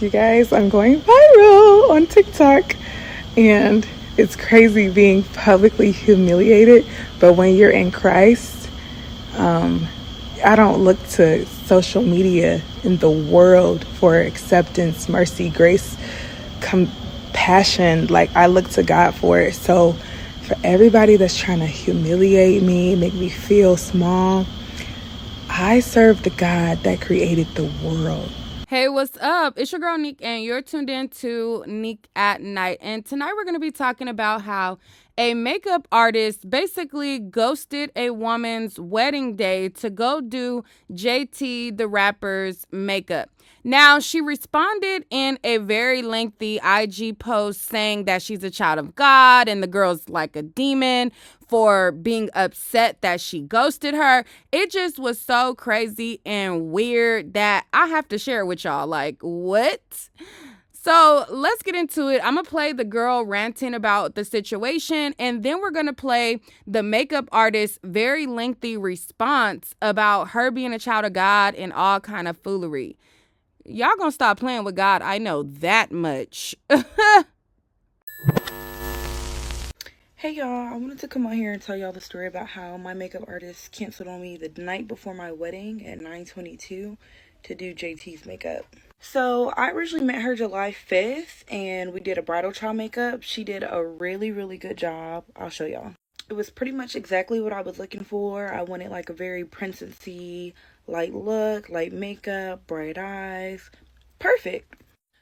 You guys, I'm going viral on TikTok, and it's crazy being publicly humiliated. But when you're in Christ, um, I don't look to social media in the world for acceptance, mercy, grace, compassion. Like, I look to God for it. So, for everybody that's trying to humiliate me, make me feel small, I serve the God that created the world. Hey, what's up? It's your girl Nick, and you're tuned in to Nick at Night. And tonight we're going to be talking about how a makeup artist basically ghosted a woman's wedding day to go do JT the rapper's makeup. Now, she responded in a very lengthy IG post saying that she's a child of God and the girl's like a demon for being upset that she ghosted her. It just was so crazy and weird that I have to share it with y'all. Like, what? So let's get into it. I'm going to play the girl ranting about the situation, and then we're going to play the makeup artist's very lengthy response about her being a child of God and all kind of foolery. Y'all gonna stop playing with God. I know that much. Hey y'all, I wanted to come on here and tell y'all the story about how my makeup artist canceled on me the night before my wedding at 9:22 to do JT's makeup. So I originally met her July 5th and we did a bridal trial makeup. She did a really good job. I'll show y'all. It was pretty much exactly what I was looking for. I wanted like a very princessy, light look, light makeup, bright eyes. Perfect.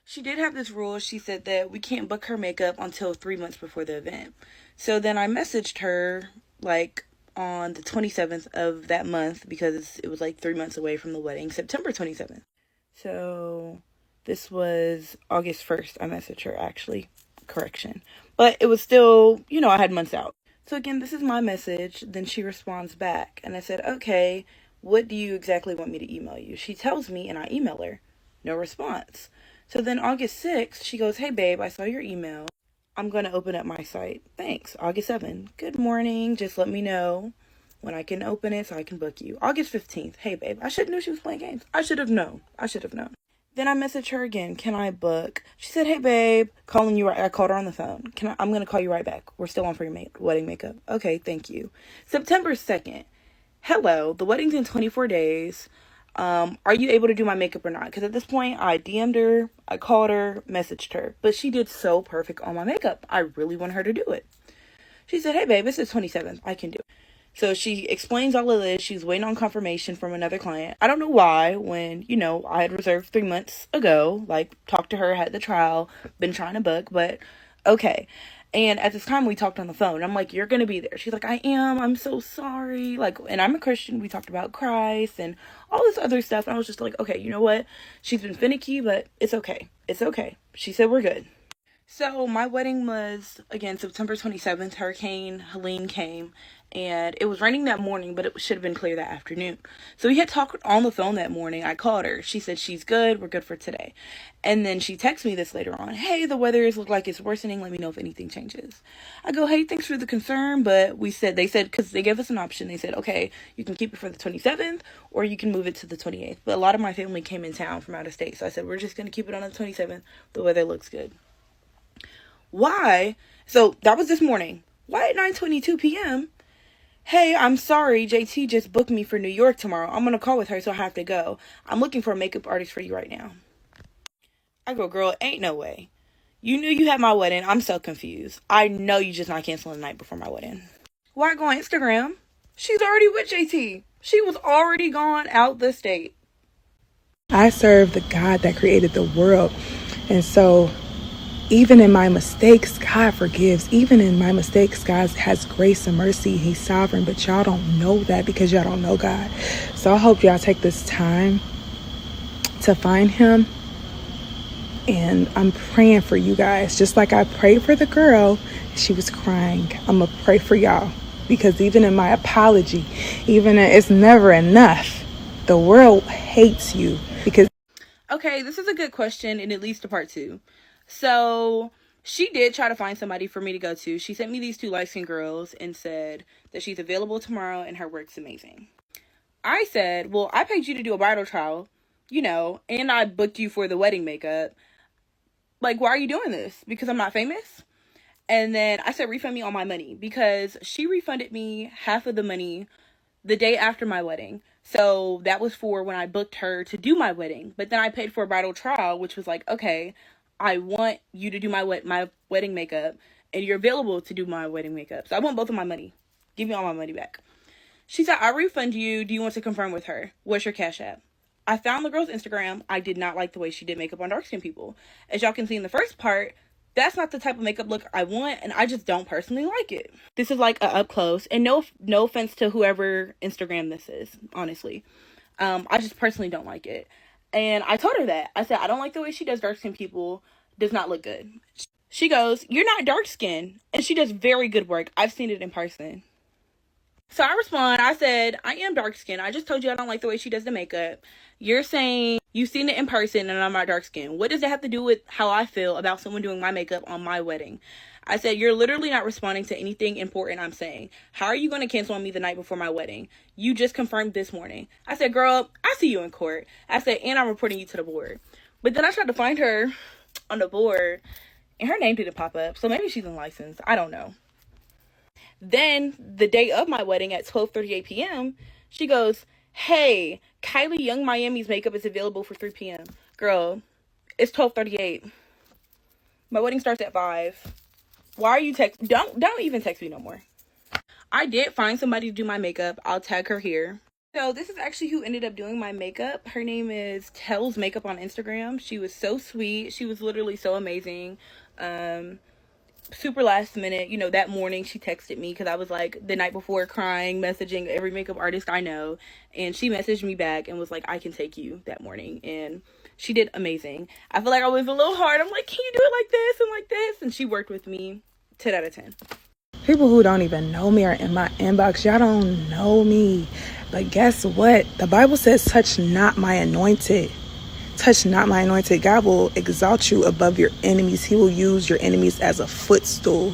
She did have this rule. She said that we can't book her makeup until 3 months before the event. So then I messaged her like on the 27th of that month because it was like 3 months away from the wedding, September 27th. So this was August 1st. I messaged her actually. Correction. But it was still, I had months out. So again, this is my message. Then she responds back. And I said, okay, what do you exactly want me to email you? She tells me and I email her. No response. So then August 6th, she goes, hey babe, I saw your email. I'm going to open up my site. Thanks. August 7th. Good morning. Just let me know when I can open it so I can book you. August 15th. Hey babe, I should have knew she was playing games. I should have known. Then I messaged her again. Can I book? She said, hey babe, calling you right. I called her on the phone. I'm going to call you right back. We're still on for your wedding makeup. Okay, thank you. September 2nd. Hello, the wedding's in 24 days. Are you able to do my makeup or not? Because at this point, I DM'd her, I called her, messaged her. But she did so perfect on my makeup. I really want her to do it. She said, hey, babe, it's the 27th. I can do it. So she explains all of this. She's waiting on confirmation from another client. I don't know why when, I had reserved 3 months ago, like talked to her, had the trial, been trying to book, but okay. And at this time, we talked on the phone. I'm like, you're going to be there. She's like, I am. I'm so sorry. Like, and I'm a Christian. We talked about Christ and all this other stuff. And I was just like, okay, you know what? She's been finicky, but it's okay. It's okay. She said we're good. So my wedding was, again, September 27th. Hurricane Helene came. And it was raining that morning, but it should have been clear that afternoon. So we had talked on the phone that morning. I called her. She said she's good. We're good for today. And then she texted me this later on. Hey, the weather is look like it's worsening. Let me know if anything changes. I go, hey, thanks for the concern. But they said, because they gave us an option. They said, okay, you can keep it for the 27th or you can move it to the 28th. But a lot of my family came in town from out of state. So I said, we're just going to keep it on the 27th. The weather looks good. Why? So that was this morning. Why at 9:22 p.m.? Hey, I'm sorry, JT just booked me for New York tomorrow. I'm going to call with her, so I have to go. I'm looking for a makeup artist for you right now. I go, girl, ain't no way. You knew you had my wedding. I'm so confused. I know you just not canceling the night before my wedding. Why go on Instagram? She's already with JT. She was already gone out the state. I serve the God that created the world. And so even in my mistakes, God forgives. Even in my mistakes, God has grace and mercy. He's sovereign, but y'all don't know that because y'all don't know God. So I hope y'all take this time to find him. And I'm praying for you guys. Just like I prayed for the girl, she was crying. I'm going to pray for y'all. Because even in my apology, it's never enough. The world hates you because... Okay, this is a good question and it leads to part 2. So she did try to find somebody for me to go to. She sent me these 2 light-skinned girls and said that she's available tomorrow and her work's amazing. I said, well, I paid you to do a bridal trial, and I booked you for the wedding makeup. like, why are you doing this? Because I'm not famous? And then I said, refund me all my money, because she refunded me half of the money the day after my wedding. So that was for when I booked her to do my wedding. But then I paid for a bridal trial, which was like, okay, I want you to do my wedding makeup, and you're available to do my wedding makeup. So I want both of my money. Give me all my money back. She said, I'll refund you. Do you want to confirm with her? What's your Cash App? I found the girl's Instagram. I did not like the way she did makeup on dark skinned people. As y'all can see in the first part, that's not the type of makeup look I want, and I just don't personally like it. This is like a up close, and no offense to whoever Instagram this is, honestly. I just personally don't like it. And I told her that. I said, I don't like the way she does dark skinned people. Does not look good. She goes, you're not dark skinned. And she does very good work. I've seen it in person. So I respond, I said, I am dark skinned. I just told you I don't like the way she does the makeup. You're saying you've seen it in person and I'm not dark skinned. What does that have to do with how I feel about someone doing my makeup on my wedding? I said, you're literally not responding to anything important I'm saying. How are you going to cancel on me the night before my wedding? You just confirmed this morning. I said, girl, I see you in court. I said, and I'm reporting you to the board. But then I tried to find her on the board and her name didn't pop up. So maybe she's unlicensed. I don't know. Then the day of my wedding at 12:38 p.m., she goes, hey, Kylie Young Miami's makeup is available for 3 p.m. Girl, it's 12:38. My wedding starts at 5. Why are you don't even text me no more. I did find somebody to do my makeup. I'll tag her here. So this is actually who ended up doing my makeup. Her name is Tells Makeup on Instagram. She was so sweet. She was literally so amazing. Super last minute, that morning she texted me because I was like the night before crying, messaging every makeup artist I know, and she messaged me back and was like, I can take you that morning, and she did amazing. I feel like I was a little hard. I'm like, can you do it like this and like this? And she worked with me 10 out of 10. People who don't even know me are in my inbox. Y'all don't know me. But guess what? The Bible says, touch not my anointed. Touch not my anointed. God will exalt you above your enemies. He will use your enemies as a footstool.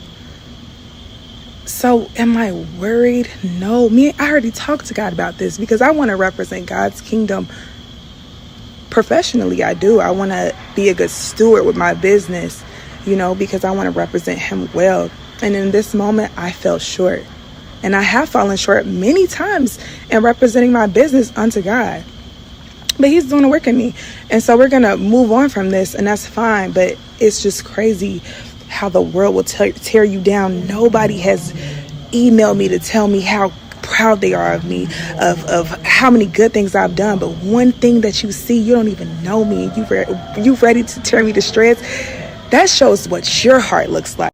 So am I worried? No. I already talked to God about this because I want to represent God's kingdom professionally. I do. I want to be a good steward with my business, because I want to represent him well. And in this moment, I fell short. And I have fallen short many times in representing my business unto God. But he's doing the work in me. And so we're going to move on from this, and that's fine. But it's just crazy how the world will tear you down. Nobody has emailed me to tell me how proud they are of me, of how many good things I've done. But one thing that you see, you don't even know me. You ready to tear me to shreds. That shows what your heart looks like.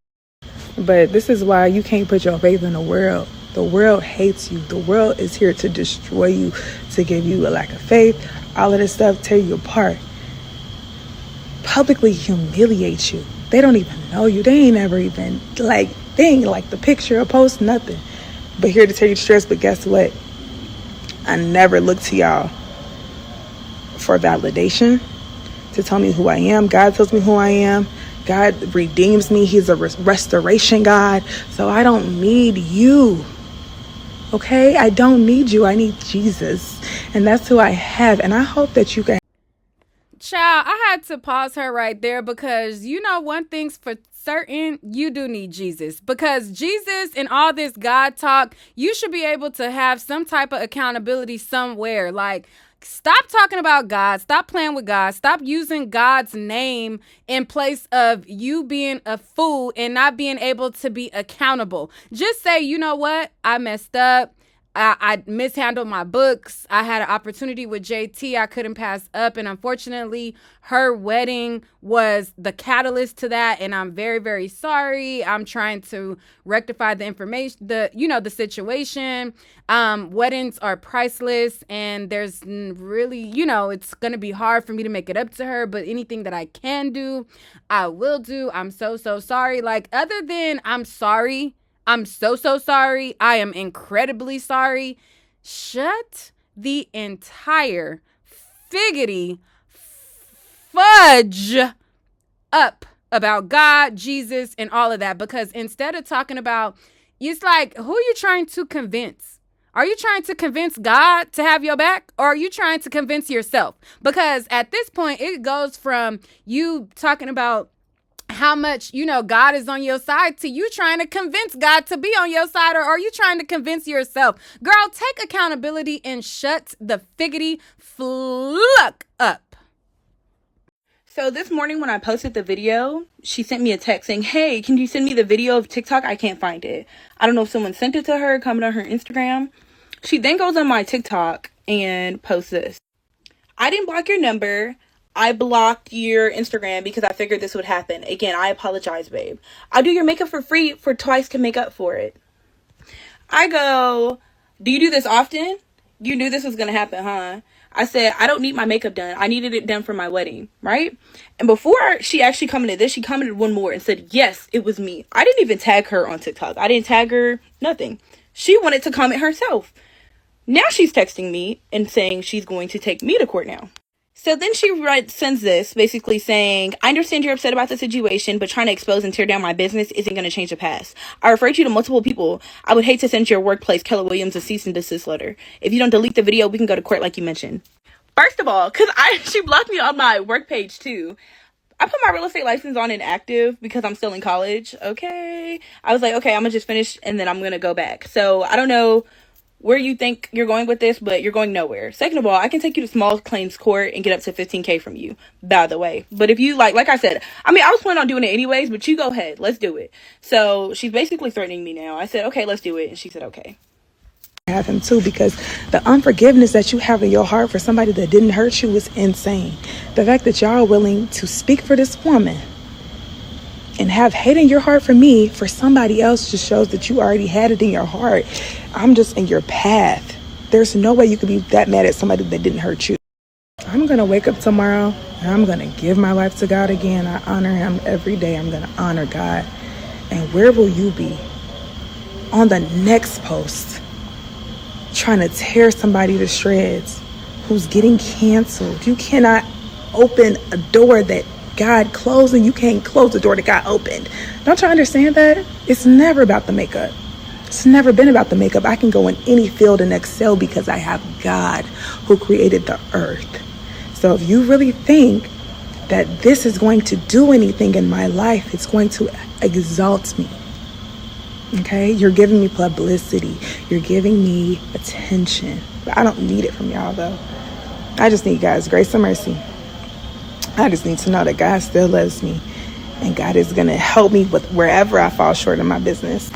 But this is why you can't put your faith in the world. The world hates you. The world is here to destroy you, to give you a lack of faith. All of this stuff, tear you apart. Publicly humiliate you. They don't even know you. They ain't ever even they ain't like the picture or post, nothing. But here to tear you to shreds. But guess what? I never look to y'all for validation, to tell me who I am. God tells me who I am. God redeems me. He's a restoration God. So I don't need you. Okay? I don't need you. I need Jesus. And that's who I have. And I hope that you can. Child, I had to pause her right there because one thing's for certain, you do need Jesus. Because Jesus and all this God talk, you should be able to have some type of accountability somewhere. Like, stop talking about God. Stop playing with God. Stop using God's name in place of you being a fool and not being able to be accountable. Just say, you know what? I messed up. I mishandled my books. I had an opportunity with JT I couldn't pass up. And unfortunately, her wedding was the catalyst to that. And I'm very, very sorry. I'm trying to rectify the information, the situation. Weddings are priceless. And there's really, it's going to be hard for me to make it up to her. But anything that I can do, I will do. I'm so, so sorry. Like, other than I'm sorry, I'm so, so sorry. I am incredibly sorry. Shut the entire figgity fudge up about God, Jesus, and all of that. Because instead of talking about, it's like, who are you trying to convince? Are you trying to convince God to have your back, or are you trying to convince yourself? Because at this point, it goes from you talking about how much, God is on your side to you trying to convince God to be on your side, or are you trying to convince yourself? Girl, take accountability and shut the figgity fluck up. So this morning when I posted the video, she sent me a text saying, hey, can you send me the video of TikTok? I can't find it. I don't know if someone sent it to her, comment on her Instagram. She then goes on my TikTok and posts this. I didn't block your number. I blocked your Instagram because I figured this would happen. Again, I apologize, babe. I'll do your makeup for free for twice can make up for it. I go, do you do this often? You knew this was going to happen, huh? I said, I don't need my makeup done. I needed it done for my wedding, right? And before she actually commented this, she commented one more and said, yes, it was me. I didn't even tag her on TikTok. I didn't tag her, nothing. She wanted to comment herself. Now she's texting me and saying she's going to take me to court now. So then she sends this basically saying, I understand you're upset about the situation, but trying to expose and tear down my business isn't going to change the past. I referred you to multiple people. I would hate to send your workplace, Keller Williams, a cease and desist letter. If you don't delete the video, we can go to court like you mentioned. First of all, because she blocked me on my work page too. I put my real estate license on inactive because I'm still in college. Okay. I was like, okay, I'm going to just finish and then I'm going to go back. So I don't know where you think you're going with this, but you're going nowhere. Second of all, I can take you to small claims court and get up to $15,000 from you, by the way. But if you like I said, I was planning on doing it anyways, but you go ahead. Let's do it. So she's basically threatening me now. I said, okay, let's do it. And she said, okay. I have him too, because the unforgiveness that you have in your heart for somebody that didn't hurt you is insane. The fact that y'all are willing to speak for this woman and have hate in your heart for me for somebody else just shows that you already had it in your heart. I'm just in your path. There's no way you could be that mad at somebody that didn't hurt you. I'm going to wake up tomorrow and I'm going to give my life to God again. I honor him every day. I'm going to honor God. And where will you be? On the next post, trying to tear somebody to shreds who's getting canceled. You cannot open a door that God closed, and you can't close the door that God opened. Don't you understand that? It's never about the makeup. It's never been about the makeup. I can go in any field and excel because I have God who created the earth. So if you really think that this is going to do anything in my life, it's going to exalt me. Okay? You're giving me publicity. You're giving me attention. But I don't need it from y'all, though. I just need God's grace and mercy. I just need to know that God still loves me and God is going to help me with wherever I fall short in my business.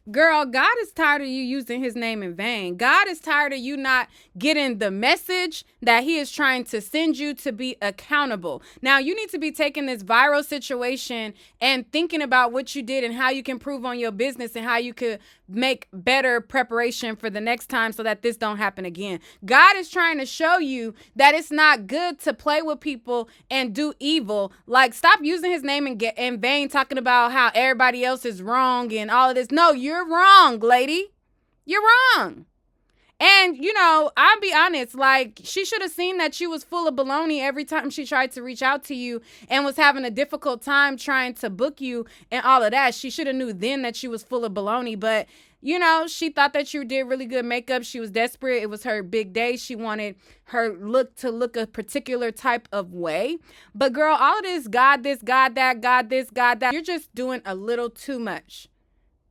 Girl, God is tired of you using his name in vain. God is tired of you not getting the message that he is trying to send you to be accountable. Now, you need to be taking this viral situation and thinking about what you did and how you can improve on your business and how you could make better preparation for the next time so that this don't happen again. God is trying to show you that it's not good to play with people and do evil. Like, stop using his name in vain, talking about how everybody else is wrong and all of this. No, you're wrong, lady. You're wrong. And, I'll be honest, like, she should have seen that you was full of baloney every time she tried to reach out to you and was having a difficult time trying to book you and all of that. She should have knew then that she was full of baloney. But, she thought that you did really good makeup. She was desperate. It was her big day. She wanted her look to look a particular type of way. But, girl, all of this, God this, God that, God this, God that, you're just doing a little too much.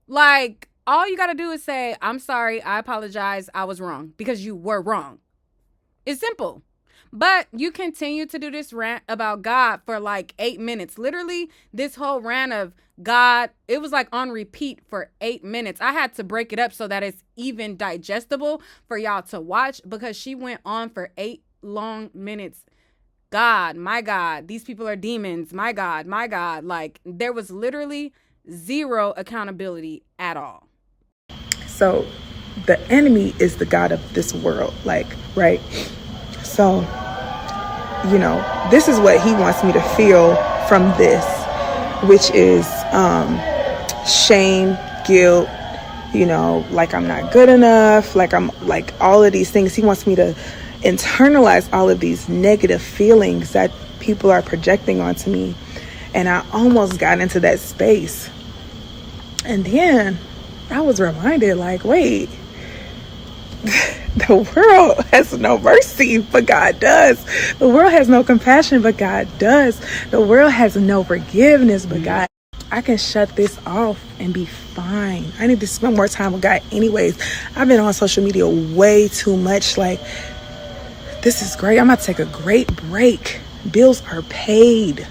Like, all you got to do is say, I'm sorry, I apologize, I was wrong, because you were wrong. It's simple. But you continue to do this rant about God for like 8 minutes. Literally, this whole rant of God, it was like on repeat for 8 minutes. I had to break it up so that it's even digestible for y'all to watch, because she went on for 8 long minutes. God, my God, these people are demons. My God, my God. Like, there was literally zero accountability at all. So the enemy is the God of this world, like, right? So, this is what he wants me to feel from this, which is shame, guilt, like I'm not good enough, like I'm like all of these things. He wants me to internalize all of these negative feelings that people are projecting onto me. And I almost got into that space. And then I was reminded, like, wait, The world has no mercy, but God does. The world has no compassion, but God does. The world has no forgiveness, but God. I can shut this off and be fine. I need to spend more time with God anyways. I've been on social media way too much. Like, this is great. I'm about to take a great break. Bills are paid.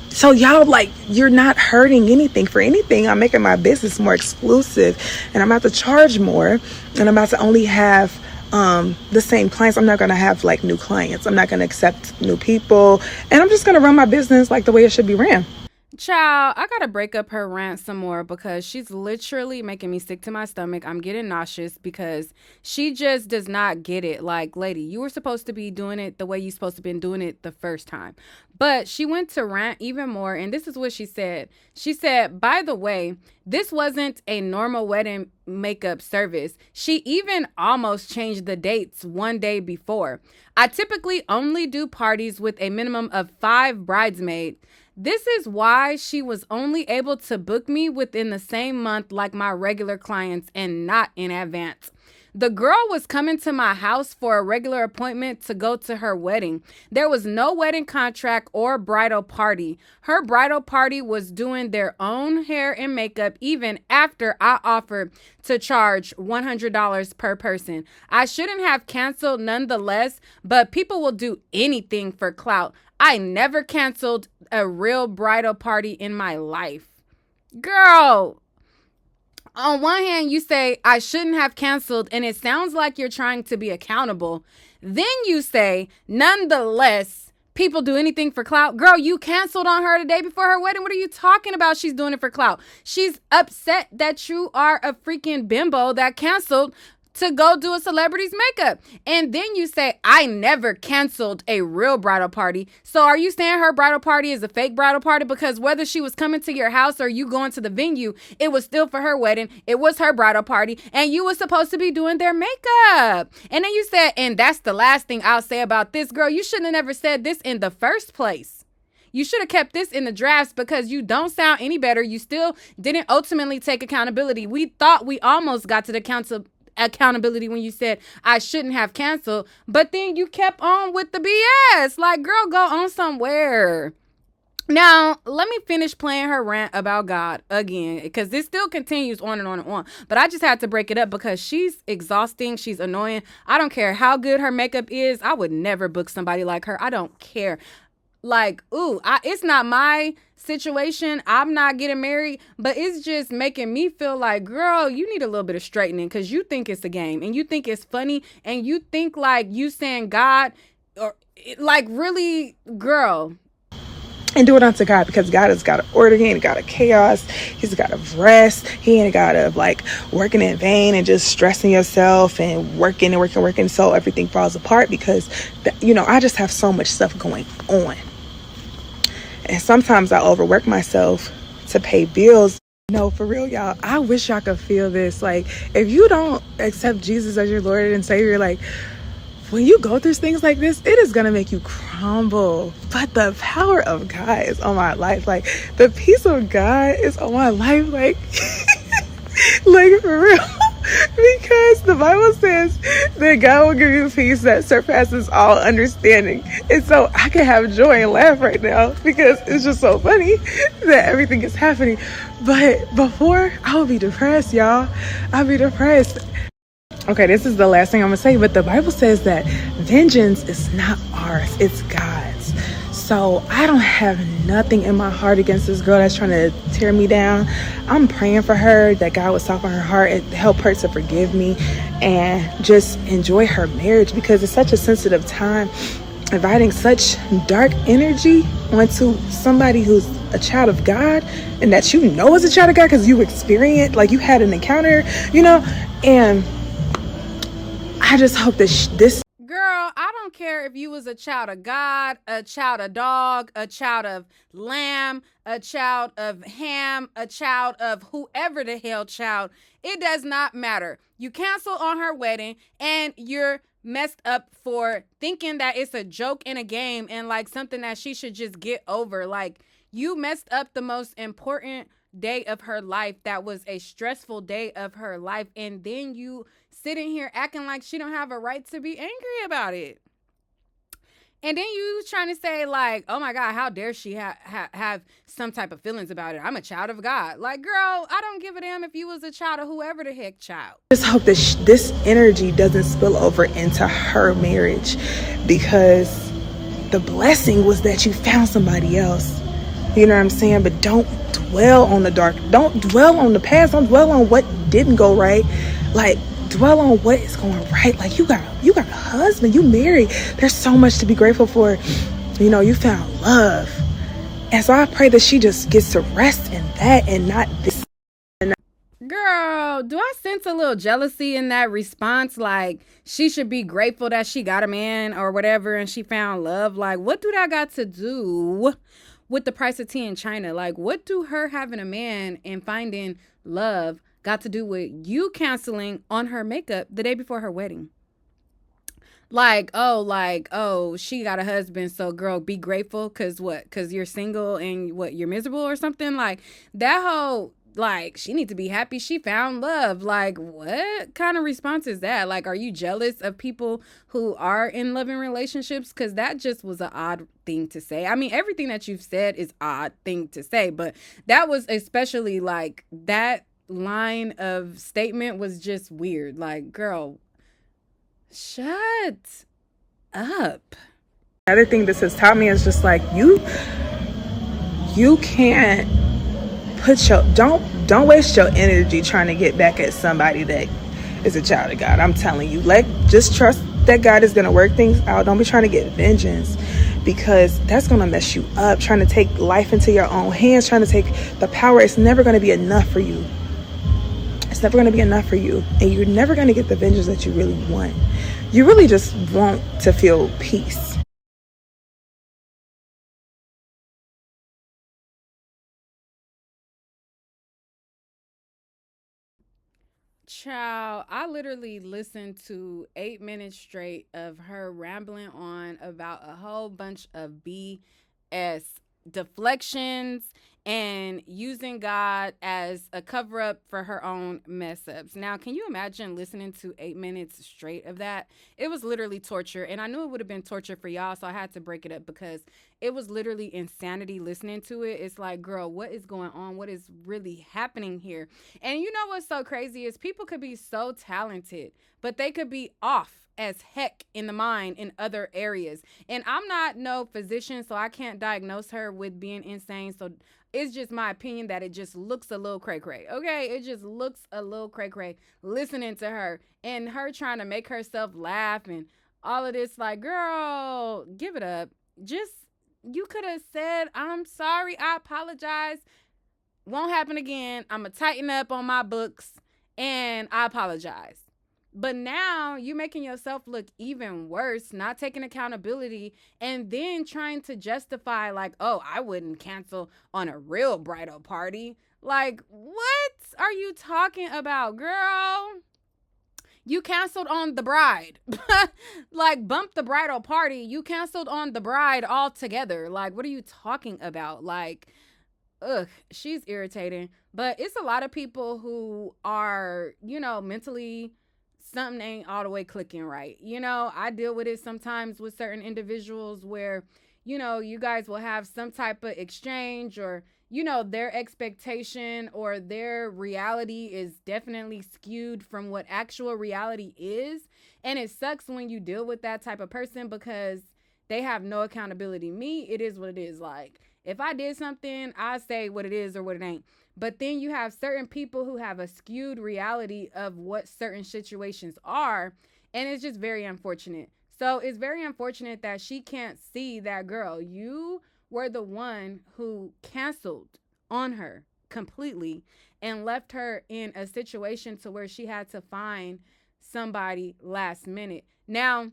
So y'all, like, you're not hurting anything. For anything, I'm making my business more exclusive, and I'm about to charge more, and I'm about to only have the same clients. I'm not going to have like new clients. I'm not going to accept new people, and I'm just going to run my business like the way it should be ran. Child, I gotta break up her rant some more because she's literally making me sick to my stomach. I'm getting nauseous because she just does not get it. Like, lady, you were supposed to be doing it the way you're supposed to been doing it the first time. But she went to rant even more, and this is what she said. She said, by the way, this wasn't a normal wedding makeup service. She even almost changed the dates one day before. I typically only do parties with a minimum of 5 bridesmaids. This is why she was only able to book me within the same month like my regular clients and not in advance. The girl was coming to my house for a regular appointment to go to her wedding. There was no wedding contract or bridal party. Her bridal party was doing their own hair and makeup even after I offered to charge $100 per person. I shouldn't have canceled nonetheless, but people will do anything for clout. I never canceled a real bridal party in my life. Girl, on one hand, you say, I shouldn't have canceled, and it sounds like you're trying to be accountable. Then you say, nonetheless, people do anything for clout. Girl, you canceled on her the day before her wedding. What are you talking about? She's doing it for clout. She's upset that you are a freaking bimbo that canceled to go do a celebrity's makeup. And then you say, I never canceled a real bridal party. So are you saying her bridal party is a fake bridal party? Because whether she was coming to your house or you going to the venue, it was still for her wedding. It was her bridal party, and you were supposed to be doing their makeup. And then you said, and that's the last thing I'll say about this. Girl, you shouldn't have never said this in the first place. You should have kept this in the drafts because you don't sound any better. You still didn't ultimately take accountability. We thought we almost got to the accountability when you said I shouldn't have canceled, but then you kept on with the BS. Like, girl, go on somewhere. Now, let me finish playing her rant about God again, because this still continues on and on and on. But I just had to break it up because she's exhausting. She's annoying. I don't care how good her makeup is. I would never book somebody like her. I don't care. Like, it's not my situation. I'm not getting married, but it's just making me feel like, girl, you need a little bit of straightening because you think it's a game and you think it's funny and you think like you saying God or like, really, girl. And do it unto God, because God has got to order. He ain't got a chaos. He's got to rest. He ain't got to like working in vain and just stressing yourself and working so everything falls apart, because I just have so much stuff going on. And sometimes I overwork myself to pay bills. No, for real, y'all. I wish y'all could feel this. Like, if you don't accept Jesus as your Lord and Savior, like, when you go through things like this, it is going to make you crumble. But the power of God is on my life. Like, the peace of God is on my life. Like, like, for real. Because the Bible says that God will give you peace that surpasses all understanding. And so I can have joy and laugh right now because it's just so funny that everything is happening. But before, I would be depressed, y'all. I'd be depressed. Okay, this is the last thing I'm going to say, but the Bible says that vengeance is not ours, it's God's. So I don't have nothing in my heart against this girl that's trying to tear me down. I'm praying for her, that God would soften her heart and help her to forgive me and just enjoy her marriage, because it's such a sensitive time, inviting such dark energy onto somebody who's a child of God and that is a child of God because you experienced, like, you had an encounter, and I just hope that this... Girl, I don't care if you was a child of God, a child of dog, a child of lamb, a child of ham, a child of whoever the hell child. It does not matter. You cancel on her wedding and you're messed up for thinking that it's a joke in a game and like something that she should just get over. Like, you messed up the most important day of her life that was a stressful day of her life, and then you sitting here acting like she don't have a right to be angry about it. And then you trying to say like, oh my God, how dare she have some type of feelings about it? I'm a child of God. Like, girl, I don't give a damn if you was a child of whoever the heck child. Just hope that this energy doesn't spill over into her marriage, because the blessing was that you found somebody else. You know what I'm saying? But don't dwell on the dark. Don't dwell on the past. Don't dwell on what didn't go right. Like, dwell on what is going right. Like, you got a husband, you married. There's so much to be grateful for. You know, you found love. And so I pray that she just gets to rest in that and not this. Girl, do I sense a little jealousy in that response? Like, she should be grateful that she got a man or whatever and she found love. Like, what do that got to do with the price of tea in China? Like, what do her having a man and finding love got to do with you canceling on her makeup the day before her wedding? Like, oh, she got a husband, so girl, be grateful, cause what? Cause you're single and what? You're miserable or something? Like, that whole, like, she needs to be happy she found love. Like, what kind of response is that? Like, are you jealous of people who are in loving relationships? Cause that just was an odd thing to say. I mean, everything that you've said is odd thing to say, but that was especially, like, that line of statement was just weird. Like, girl, shut up. Another thing this has taught me is just like, you can't don't waste your energy trying to get back at somebody that is a child of God. I'm telling you, just trust that God is going to work things out. Don't be trying to get vengeance, because that's going to mess you up. Trying to take life into your own hands, trying to take the power. It's never going to be enough for you. It's never going to be enough for you. And you're never going to get the vengeance that you really want. You really just want to feel peace. Child, I literally listened to 8 minutes straight of her rambling on about a whole bunch of BS deflections and using God as a cover up for her own mess ups. Now, can you imagine listening to 8 minutes straight of that? It was literally torture, and I knew it would have been torture for y'all, so I had to break it up because it was literally insanity listening to it. It's like, girl, what is going on? What is really happening here? And you know what's so crazy is people could be so talented, but they could be off as heck in the mind in other areas. And I'm not no physician, so I can't diagnose her with being insane. So it's just my opinion that it just looks a little cray-cray. Okay, it just looks a little cray-cray listening to her and her trying to make herself laugh and all of this. Like, girl, give it up. Just, you could have said, I'm sorry, I apologize, won't happen again, I'm gonna tighten up on my books, and I apologize. But now you're making yourself look even worse, not taking accountability, and then trying to justify, like, oh, I wouldn't cancel on a real bridal party. Like, what are you talking about, girl? You canceled on the bride. Like, bump the bridal party. You canceled on the bride altogether. Like, what are you talking about? Like, ugh, she's irritating. But it's a lot of people who are, mentally, something ain't all the way clicking right. I deal with it sometimes with certain individuals where, you guys will have some type of exchange, or, their expectation or their reality is definitely skewed from what actual reality is. And it sucks when you deal with that type of person because they have no accountability. Me, it is what it is. Like, if I did something, I say what it is or what it ain't. But then you have certain people who have a skewed reality of what certain situations are, and it's just very unfortunate. So it's very unfortunate that she can't see that, girl, you were the one who canceled on her completely and left her in a situation to where she had to find somebody last minute. Now,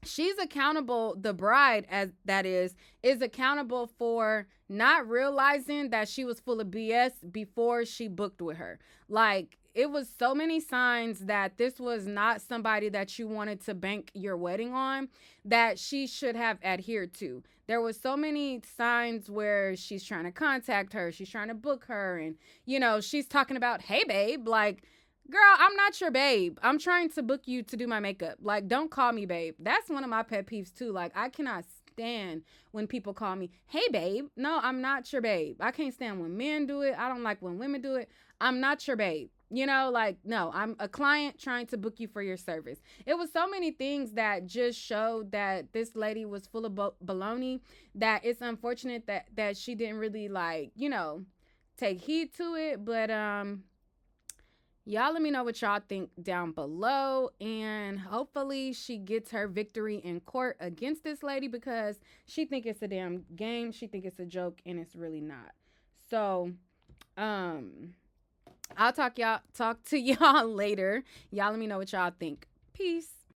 she's accountable, the bride, as that is accountable for not realizing that she was full of BS before she booked with her. Like, it was so many signs that this was not somebody that you wanted to bank your wedding on, that she should have adhered to. there was so many signs where she's trying to contact her, she's trying to book her, and she's talking about, hey babe, like, girl, I'm not your babe. I'm trying to book you to do my makeup. Like, don't call me babe. That's one of my pet peeves too. Like, I cannot stand when people call me, hey babe. No, I'm not your babe. I can't stand when men do it. I don't like when women do it. I'm not your babe. Like, no, I'm a client trying to book you for your service. It was so many things that just showed that this lady was full of baloney, that it's unfortunate that she didn't really, like, take heed to it. But y'all let me know what y'all think down below, and hopefully she gets her victory in court against this lady, because she think it's a damn game. She think it's a joke, and it's really not. So, I'll talk to y'all later. Y'all let me know what y'all think. Peace.